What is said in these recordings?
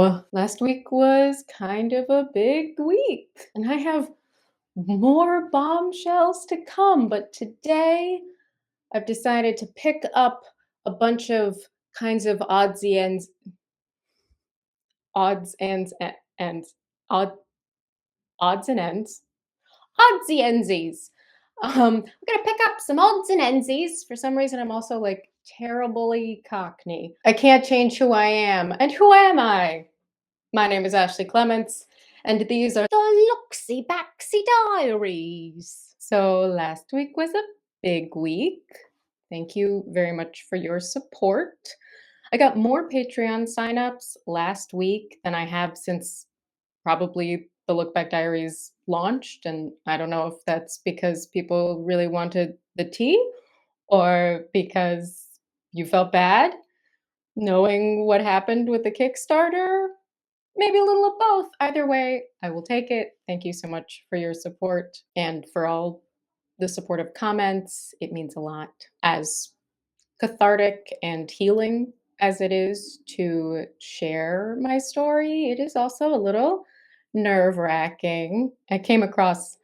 So last week was kind of a big week, and I have more bombshells to come. But today I've decided to pick up a bunch of kinds of odds and ends, odd, odds and ends, oddsy endsies. We're gonna pick up some odds and endsies. For some reason, I'm also like terribly Cockney. I can't change who I am, and who am I? My name is Ashley Clements, and these are the Looksy Backsy Diaries. So last week was a big week. Thank you very much for your support. I got more Patreon signups last week than I have since probably the Look Back Diaries launched, and I don't know if that's because people really wanted the tea or because you felt bad knowing what happened with the Kickstarter. Maybe a little of both. Either way, I will take it. Thank you so much for your support and for all the supportive comments. It means a lot. As cathartic and healing as it is to share my story, it is also a little nerve-wracking. I came across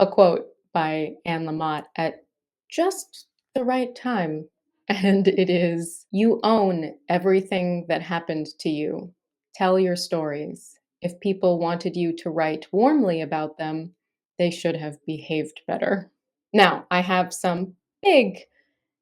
a quote by Anne Lamott at just the right time, and it is, "You own everything that happened to you. Tell your stories. If people wanted you to write warmly about them, they should have behaved better." Now, I have some big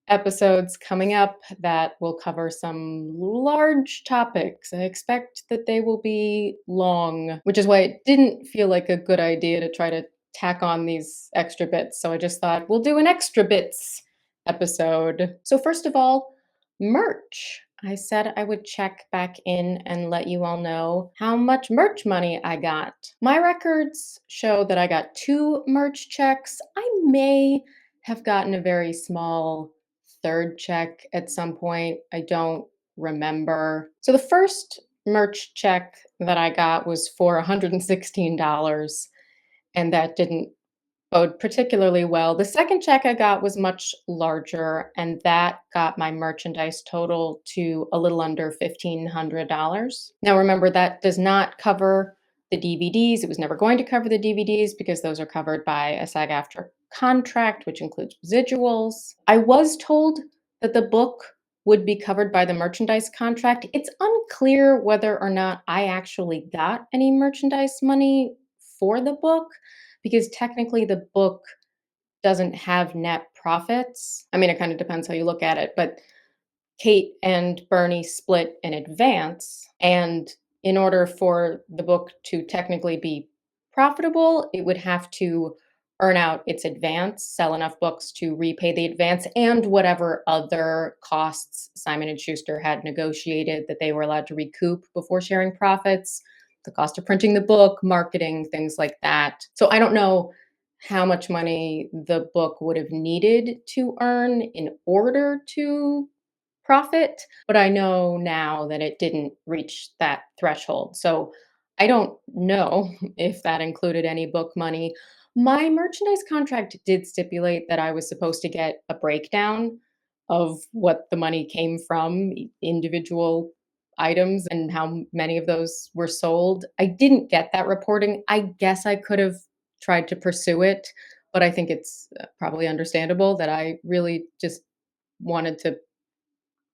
episodes coming up that will cover some large topics. I expect that they will be long, which is why it didn't feel like a good idea to try to tack on these extra bits. So I just thought we'll do an extra bits episode. So, first of all, merch. I said I would check back in and let you all know how much merch money I got. My records show that I got 2 merch checks. I may have gotten a very small third check at some point. I don't remember. So the first merch check that I got was for $116, and that didn't bode particularly well. The second check I got was much larger, and that got my merchandise total to a little under $1,500. Now, remember, that does not cover the DVDs. It was never going to cover the DVDs because those are covered by a SAG-AFTRA contract, which includes residuals. I was told that the book would be covered by the merchandise contract. It's unclear whether or not I actually got any merchandise money for the book, because technically the book doesn't have net profits. I mean, it kind of depends how you look at it, but Kate and Bernie split in advance. And in order for the book to technically be profitable, it would have to earn out its advance, sell enough books to repay the advance and whatever other costs Simon and Schuster had negotiated that they were allowed to recoup before sharing profits, the cost of printing the book, marketing, things like that. So I don't know how much money the book would have needed to earn in order to profit, but I know now that it didn't reach that threshold. So I don't know if that included any book money. My merchandise contract did stipulate that I was supposed to get a breakdown of what the money came from, individual items, and how many of those were sold. I didn't get that reporting. I guess I could have tried to pursue it, but I think it's probably understandable that I really just wanted to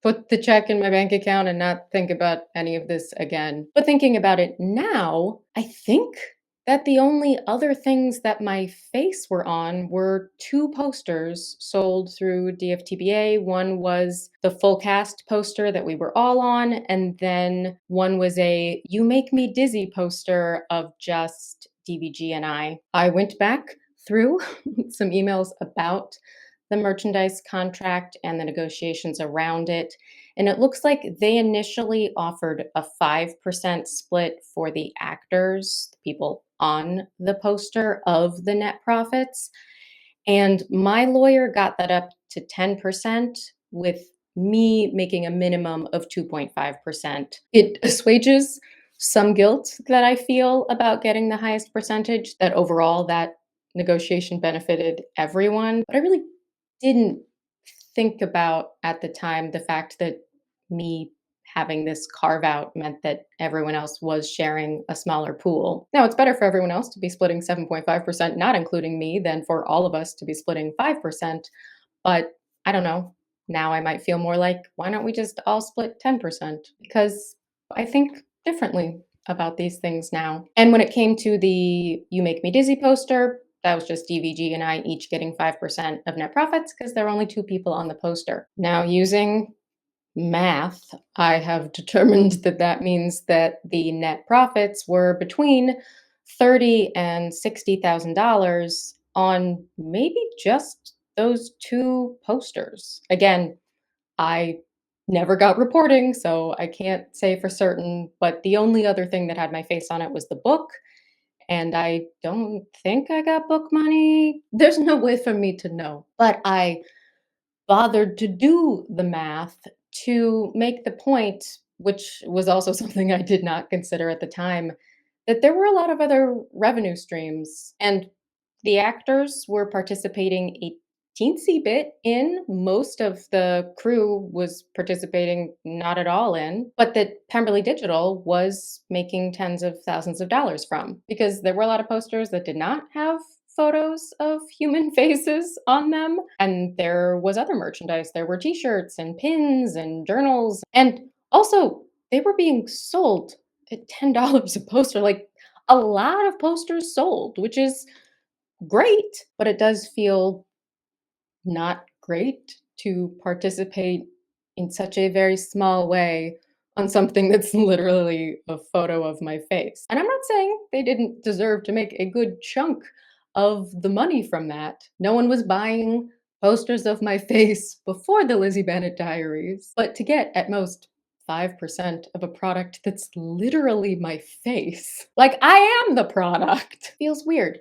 put the check in my bank account and not think about any of this again. But thinking about it now, I think that the only other things that my face were on were 2 posters sold through DFTBA. One was the full cast poster that we were all on, and then one was a "You Make Me Dizzy" poster of just DVG and I. I went back through some emails about the merchandise contract and the negotiations around it. And it looks like they initially offered a 5% split for the actors, the people on the poster, of the net profits. And my lawyer got that up to 10%, with me making a minimum of 2.5%. It assuages some guilt that I feel about getting the highest percentage, that overall that negotiation benefited everyone. But I really didn't think about at the time the fact that me having this carve out meant that everyone else was sharing a smaller pool. Now, it's better for everyone else to be splitting 7.5%, not including me, than for all of us to be splitting 5%. But I don't know. Now I might feel more like, why don't we just all split 10%? Because I think differently about these things now. And when it came to the You Make Me Dizzy poster, that was just DVG and I each getting 5% of net profits because there were only two people on the poster. Now, using math, I have determined that that means that the net profits were between $30 and $60,000 on maybe just those two posters. Again, I never got reporting, so I can't say for certain, but the only other thing that had my face on it was the book, and I don't think I got book money. There's no way for me to know, but I bothered to do the math to make the point, which was also something I did not consider at the time, that there were a lot of other revenue streams. And the actors were participating a teensy bit in. Most of the crew was participating not at all in, but that Pemberley Digital was making tens of thousands of dollars from because there were a lot of posters that did not have photos of human faces on them. And there was other merchandise. There were t-shirts and pins and journals. And also, they were being sold at $10 a poster. Like a lot of posters sold, which is great, but it does feel not great to participate in such a very small way on something that's literally a photo of my face. And I'm not saying they didn't deserve to make a good chunk of the money from that. No one was buying posters of my face before the Lizzie Bennet Diaries, but to get at most 5% of a product that's literally my face, like I am the product, feels weird.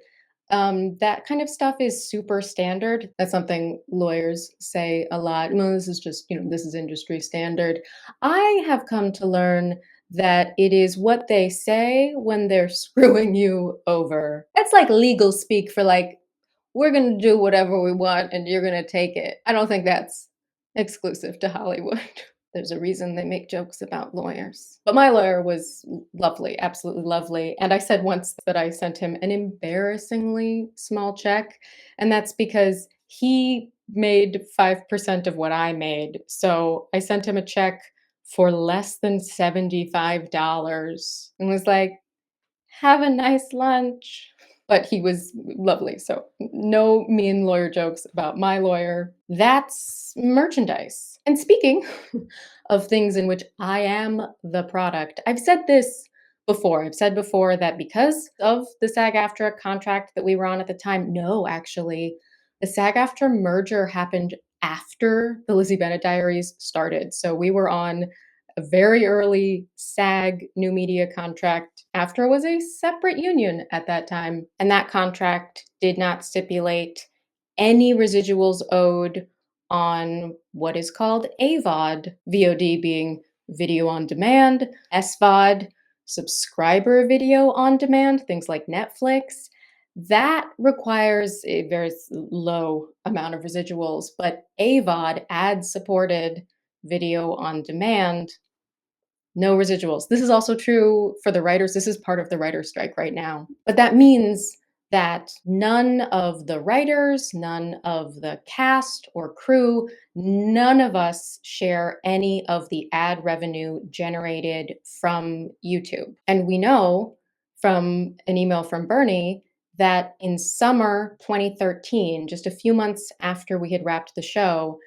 That kind of stuff is super standard. That's something lawyers say a lot. Well, this is just, this is industry standard. I have come to learn that it is what they say when they're screwing you over. That's like legal speak for like, we're going to do whatever we want and you're going to take it. I don't think that's exclusive to Hollywood. There's a reason they make jokes about lawyers. But my lawyer was lovely, absolutely lovely. And I said once that I sent him an embarrassingly small check. And that's because he made 5% of what I made. So I sent him a check for less than $75 and was like, have a nice lunch. But he was lovely. So no mean lawyer jokes about my lawyer. That's merchandise. And speaking of things in which I am the product, I've said this before. I've said before that because of the SAG-AFTRA contract that we were on at the time, no, actually, the SAG-AFTRA merger happened after the Lizzie Bennet Diaries started. So we were on a very early SAG new media contract. AFTRA was a separate union at that time, and that contract did not stipulate any residuals owed on what is called AVOD, VOD being video on demand, SVOD, subscriber video on demand, things like Netflix. That requires a very low amount of residuals, but AVOD, ad-supported video on demand, no residuals. This is also true for the writers. This is part of the writer's strike right now. But that means that none of the writers, none of the cast or crew, none of us share any of the ad revenue generated from YouTube. And we know from an email from Bernie that in summer 2013, just a few months after we had wrapped the show,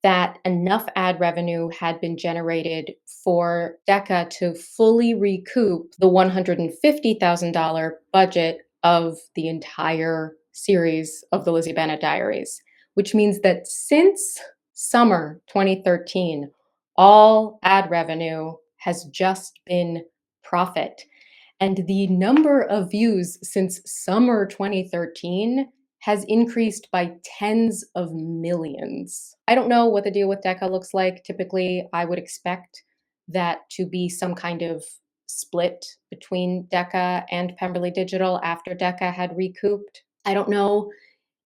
that enough ad revenue had been generated for Decca to fully recoup the $150,000 budget of the entire series of the Lizzie Bennet Diaries, which means that since summer 2013, all ad revenue has just been profit. And the number of views since summer 2013 has increased by tens of millions. I don't know what the deal with Decca looks like. Typically, I would expect that to be some kind of split between Decca and Pemberley Digital after Decca had recouped. I don't know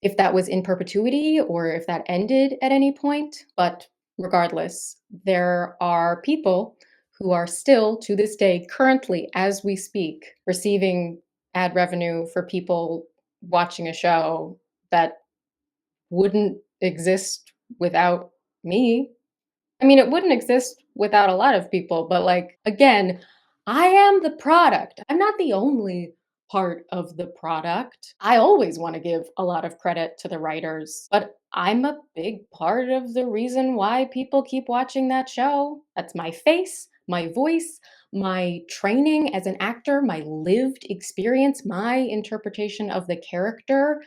if that was in perpetuity or if that ended at any point, but regardless, there are people who are still to this day, currently as we speak, receiving ad revenue for people watching a show that wouldn't exist without me. I mean, it wouldn't exist without a lot of people, but like, again, I am the product. I'm not the only part of the product. I always want to give a lot of credit to the writers, but I'm a big part of the reason why people keep watching that show. That's my face, my voice, my training as an actor, my lived experience, my interpretation of the character,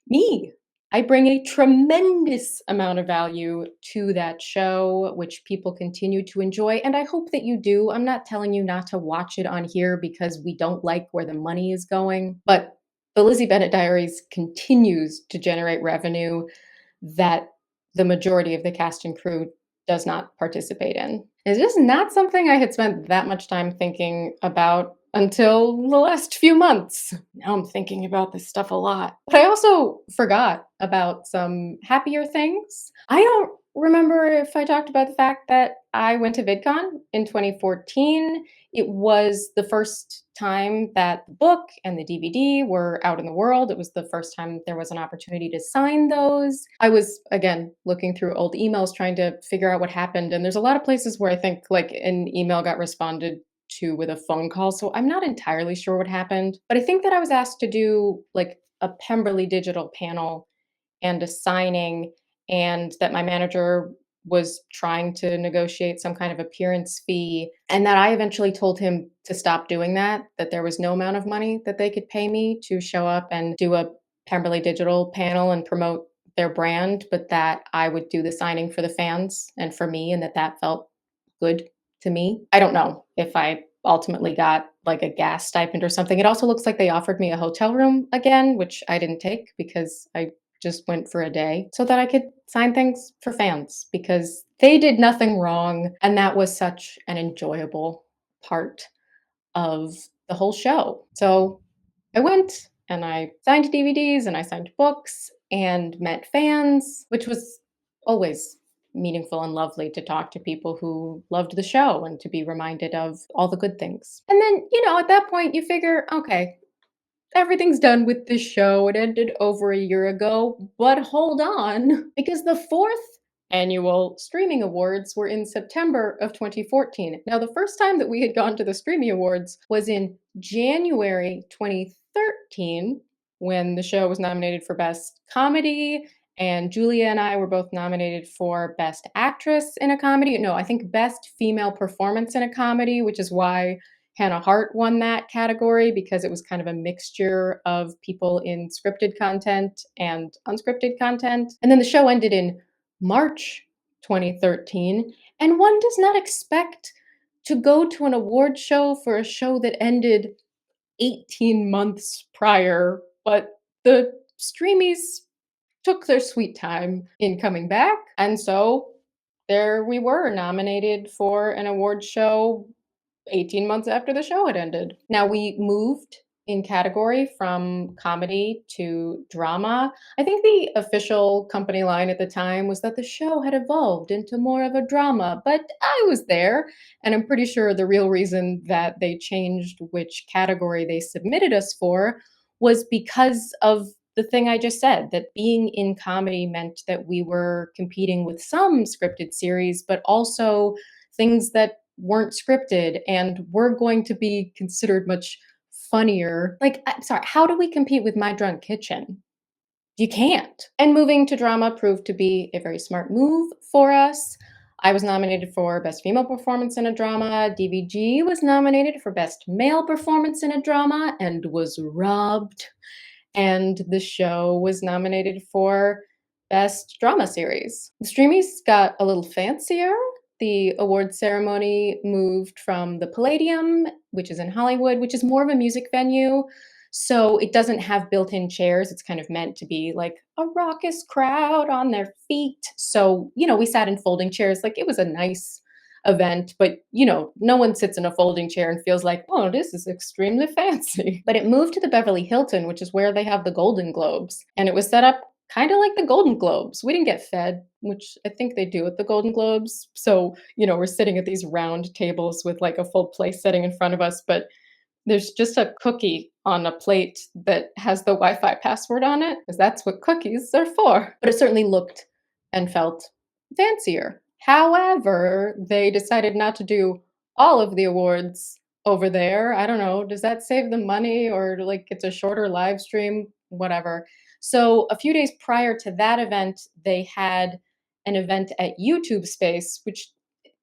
me. I bring a tremendous amount of value to that show, which people continue to enjoy, and I hope that you do. I'm not telling you not to watch it on here because we don't like where the money is going, but the Lizzie Bennet Diaries continues to generate revenue that the majority of the cast and crew does not participate in. It's just not something I had spent that much time thinking about until the last few months. Now I'm thinking about this stuff a lot. But I also forgot about some happier things. I don't remember if I talked about the fact that I went to VidCon in 2014. It was the first time that the book and the DVD were out in the world. It was the first time there was an opportunity to sign those. I was, again, looking through old emails trying to figure out what happened. And there's a lot of places where I think like an email got responded to with a phone call. So I'm not entirely sure what happened. But I think that I was asked to do like a Pemberley Digital panel and a signing, and that my manager was trying to negotiate some kind of appearance fee, and that I eventually told him to stop doing that, that there was no amount of money that they could pay me to show up and do a Pemberley Digital panel and promote their brand, but that I would do the signing for the fans and for me, and that that felt good to me. I don't know if I ultimately got like a gas stipend or something. It also looks like they offered me a hotel room again, which I didn't take because I just went for a day so that I could sign things for fans because they did nothing wrong. And that was such an enjoyable part of the whole show. So I went and I signed DVDs and I signed books and met fans, which was always meaningful and lovely to talk to people who loved the show and to be reminded of all the good things. And then, at that point, you figure, okay, everything's done with this show. It ended over a year ago, but hold on, because the fourth annual Streaming Awards were in September of 2014. Now, the first time that we had gone to the Streamy Awards was in January 2013 when the show was nominated for Best Comedy. And Julia and I were both nominated for Best Actress in a Comedy. No, I think Best Female Performance in a Comedy, which is why Hannah Hart won that category because it was kind of a mixture of people in scripted content and unscripted content. And then the show ended in March 2013. And one does not expect to go to an award show for a show that ended 18 months prior, but the Streamies took their sweet time in coming back. And so there we were, nominated for an award show 18 months after the show had ended. Now, we moved in category from comedy to drama. I think the official company line at the time was that the show had evolved into more of a drama, but I was there, and I'm pretty sure the real reason that they changed which category they submitted us for was because of the thing I just said, that being in comedy meant that we were competing with some scripted series, but also things that weren't scripted and were going to be considered much funnier. Like, I'm sorry, how do we compete with My Drunk Kitchen? You can't. And moving to drama proved to be a very smart move for us. I was nominated for Best Female Performance in a Drama. DVG was nominated for Best Male Performance in a Drama and was robbed. And the show was nominated for Best Drama Series. The Streamies got a little fancier. The award ceremony moved from the Palladium, which is in Hollywood, which is more of a music venue. So it doesn't have built-in chairs. It's kind of meant to be like a raucous crowd on their feet. So, we sat in folding chairs. Like, it was a nice event, but no one sits in a folding chair and feels like, oh, this is extremely fancy. But it moved to the Beverly Hilton, which is where they have the Golden Globes. And it was set up kind of like the Golden Globes. We didn't get fed, which I think they do at the Golden Globes. So, we're sitting at these round tables with like a full place setting in front of us, but there's just a cookie on a plate that has the Wi-Fi password on it, because that's what cookies are for. But it certainly looked and felt fancier. However, they decided not to do all of the awards over there. I don't know, does that save them money, or like it's a shorter live stream? Whatever. So a few days prior to that event, they had an event at YouTube Space, which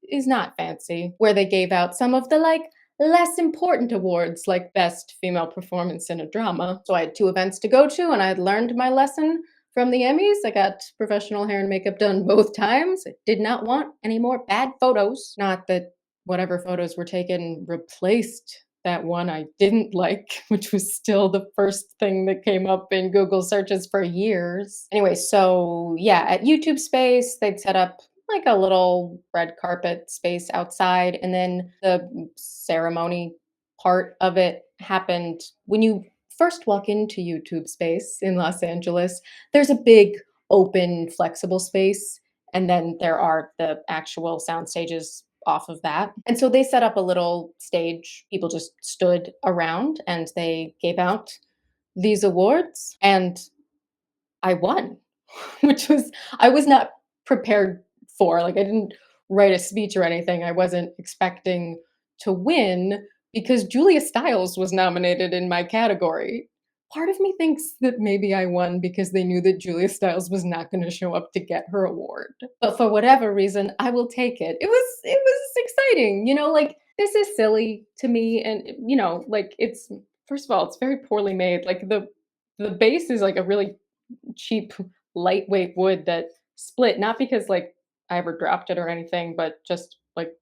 is not fancy, where they gave out some of the like less important awards, like Best Female Performance in a Drama. So I had two events to go to, and I had learned my lesson from the Emmys. I got professional hair and makeup done both times. I did not want any more bad photos. Not that whatever photos were taken replaced that one I didn't like, which was still the first thing that came up in Google searches for years. Anyway, so yeah, at YouTube Space, they'd set up like a little red carpet space outside, and then the ceremony part of it happened when you first walk into YouTube Space in Los Angeles. There's a big open flexible space, and then there are the actual sound stages off of that. And so they set up a little stage. People just stood around and they gave out these awards, and I won, which was, I was not prepared for. Like, I didn't write a speech or anything. I wasn't expecting to win because Julia Stiles was nominated in my category. Part of me thinks that maybe I won because they knew that Julia Stiles was not going to show up to get her award. But for whatever reason, I will take it. It was exciting. Like, this is silly to me, and like, it's, first of all, it's very poorly made. Like, the base is like a really cheap, lightweight wood that split, not because like I ever dropped it or anything, but just like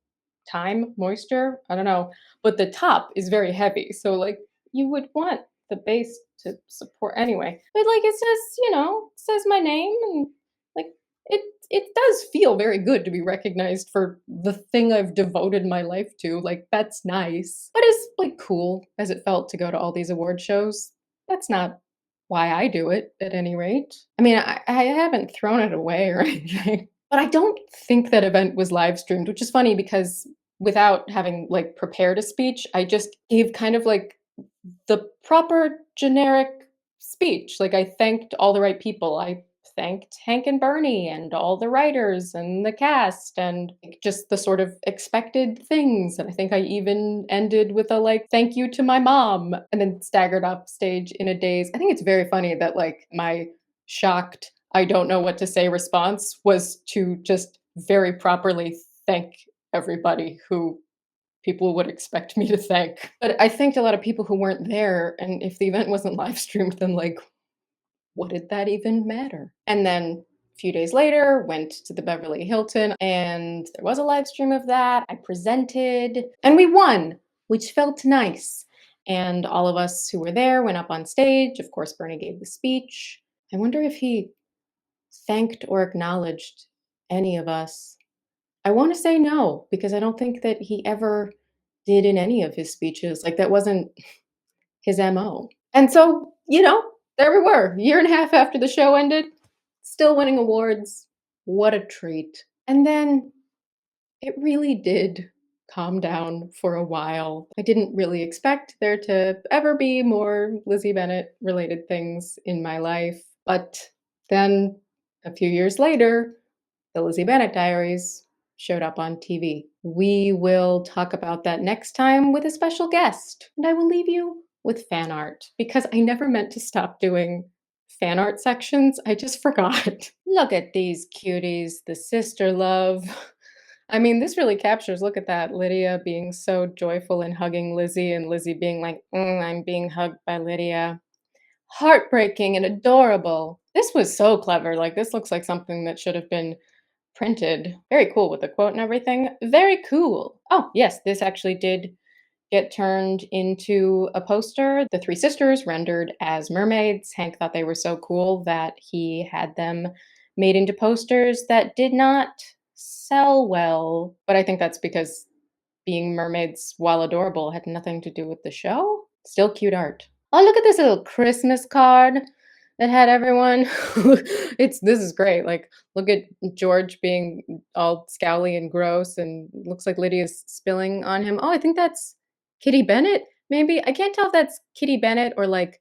time, moisture, I don't know. But the top is very heavy. So like you would want the base to support anyway. But like it says, it says my name, and like it it does feel very good to be recognized for the thing I've devoted my life to. Like, that's nice. But as like cool as it felt to go to all these award shows, that's not why I do it, at any rate. I mean, I haven't thrown it away or anything, but I don't think that event was live streamed, which is funny because without having like prepared a speech, I just gave kind of like the proper generic speech. Like, I thanked all the right people. I thanked Hank and Bernie and all the writers and the cast and like, just the sort of expected things. And I think I even ended with a like thank you to my mom, and then staggered off stage in a daze. I think it's very funny that like my shocked I don't know what to say response was to just very properly thank everybody who people would expect me to thank. But I thanked a lot of people who weren't there, and if the event wasn't live streamed, then like, what did that even matter? And then a few days later, went to the Beverly Hilton, and there was a live stream of that. I presented, and we won, which felt nice. And all of us who were there went up on stage. Of course, Bernie gave the speech. I wonder if he thanked or acknowledged any of us. I want to say no, because I don't think that he ever did in any of his speeches. Like, that wasn't his MO. And so, there we were, a year and a half after the show ended, still winning awards. What a treat. And then it really did calm down for a while. I didn't really expect there to ever be more Lizzie Bennet related things in my life. But then a few years later, the Lizzie Bennet Diaries showed up on TV. We will talk about that next time with a special guest. And I will leave you with fan art, because I never meant to stop doing fan art sections. I just forgot. Look at these cuties, the sister love. I mean, this really captures, look at that, Lydia being so joyful and hugging Lizzie, and Lizzie being like, I'm being hugged by Lydia. Heartbreaking and adorable. This was so clever. Like, this looks like something that should have been printed. Very cool with the quote and everything. Very cool. Oh, yes, this actually did get turned into a poster. The three sisters rendered as mermaids. Hank thought they were so cool that he had them made into posters that did not sell well. But I think that's because being mermaids, while adorable, had nothing to do with the show. Still cute art. Oh, look at this little Christmas card. that had everyone this is great, like, look at George being all scowly and gross, and looks like Lydia's spilling on him. Oh, I think that's Kitty Bennett, maybe? I can't tell if that's Kitty Bennett or, like,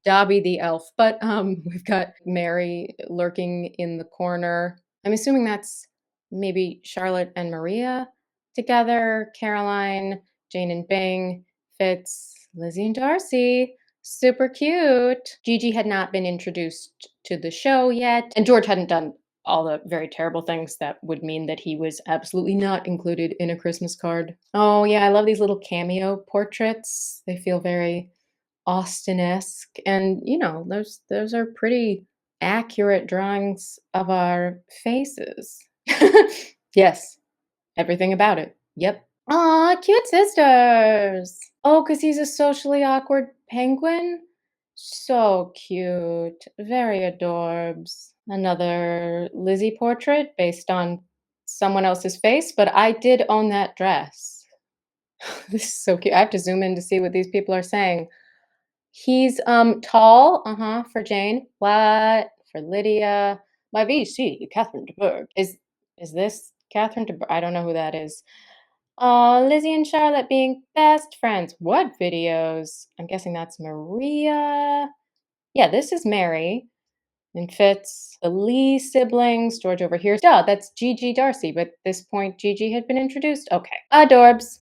Dobby the elf, but, we've got Mary lurking in the corner. I'm assuming that's maybe Charlotte and Maria together, Caroline, Jane and Bing, Fitz, Lizzie and Darcy. Super cute. Gigi had not been introduced to the show yet, and George hadn't done all the very terrible things that would mean that he was absolutely not included in a Christmas card. Oh, yeah, I love these little cameo portraits. They feel very Austen-esque, and, those are pretty accurate drawings of our faces. Yes, everything about it. Yep. Aw, cute sisters. Oh, because he's a socially awkward penguin? So cute. Very adorbs. Another Lizzie portrait based on someone else's face, but I did own that dress. This is so cute. I have to zoom in to see what these people are saying. He's, tall, uh-huh, for Jane. What? For Lydia. My VC, Catherine de Bourgh. Is this Catherine de Bourgh? I don't know who that is. Lizzie and Charlotte being best friends. What videos? I'm guessing that's Maria. Yeah, this is Mary and Fitz. The Lee siblings. George over here. Duh, that's Gigi Darcy, but at this point Gigi had been introduced. Okay. Adorbs.